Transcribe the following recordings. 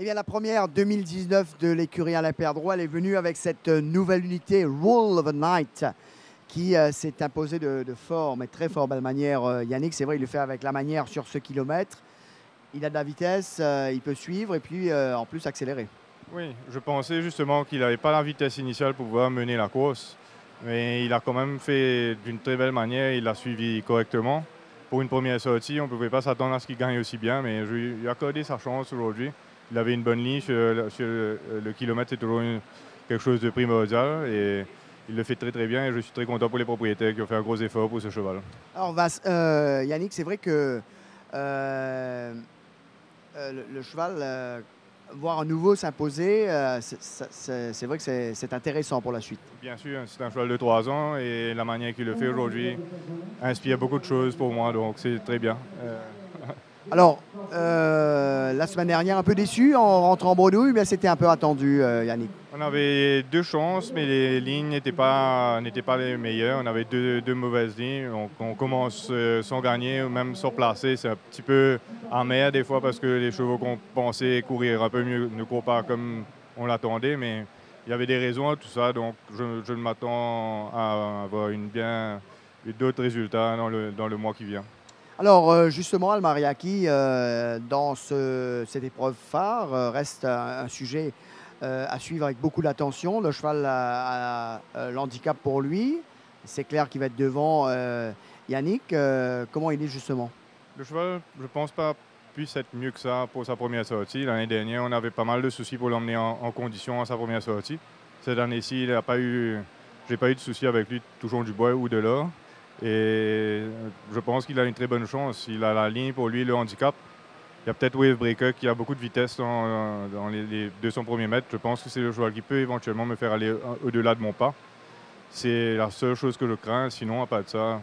Eh bien, la première 2019 de l'écurie Alain Perdroit, elle est venue avec cette nouvelle unité Rule of the Night qui s'est imposée de fort, mais très fort belle manière. Yannick, c'est vrai, il le fait avec la manière sur ce kilomètre. Il a de la vitesse, il peut suivre et puis en plus accélérer. Oui, je pensais justement qu'il n'avait pas la vitesse initiale pour pouvoir mener la course, mais il a quand même fait d'une très belle manière, il l'a suivi correctement. Pour une première sortie, on ne pouvait pas s'attendre à ce qu'il gagne aussi bien, mais je lui ai accordé sa chance aujourd'hui. Il avait une bonne ligne sur le kilomètre, c'est toujours quelque chose de primordial et il le fait très très bien et je suis très content pour les propriétaires qui ont fait un gros effort pour ce cheval. Alors, Yannick, c'est vrai que le cheval, voir un nouveau s'imposer, c'est vrai que c'est intéressant pour la suite. Bien sûr, c'est un cheval de 3 ans et la manière qu'il le fait aujourd'hui inspire beaucoup de choses pour moi, donc c'est très bien. Alors, la semaine dernière, un peu déçu en rentrant en bredouille, mais c'était un peu attendu, Yannick. On avait deux chances, mais les lignes n'étaient pas les meilleures. On avait deux mauvaises lignes. On commence sans gagner ou même sans placer. C'est un petit peu amer des fois parce que les chevaux qu'on pensait courir un peu mieux ne courent pas comme on l'attendait, mais il y avait des raisons à tout ça. Donc je m'attends à avoir d'autres résultats dans le mois qui vient. Alors, justement, Almariaki, dans cette épreuve phare, reste un sujet à suivre avec beaucoup d'attention. Le cheval a l'handicap pour lui. C'est clair qu'il va être devant Yannick. Comment il est justement? Le cheval, je pense pas puisse être mieux que ça pour sa première sortie. L'année dernière, on avait pas mal de soucis pour l'emmener en condition à sa première sortie. Cette année-ci, j'ai pas eu de soucis avec lui, touchons du bois ou de l'or. Et je pense qu'il a une très bonne chance. Il a la ligne pour lui, le handicap. Il y a peut-être Wave Breaker qui a beaucoup de vitesse dans les 200 premiers mètres. Je pense que c'est le cheval qui peut éventuellement me faire aller au-delà de mon pas. C'est la seule chose que je crains. Sinon, à part de ça,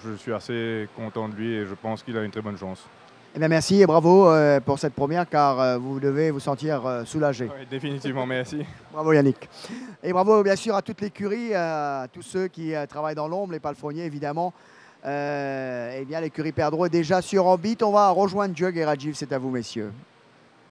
je suis assez content de lui et je pense qu'il a une très bonne chance. Eh bien, merci et bravo pour cette première, car vous devez vous sentir soulagé. Oui, définitivement, merci. Bravo Yannick. Et bravo bien sûr à toute l'écurie, à tous ceux qui travaillent dans l'ombre, les palefreniers évidemment. Eh bien l'écurie Perdreau est déjà sur orbite. On va rejoindre Jug et Rajiv, c'est à vous messieurs.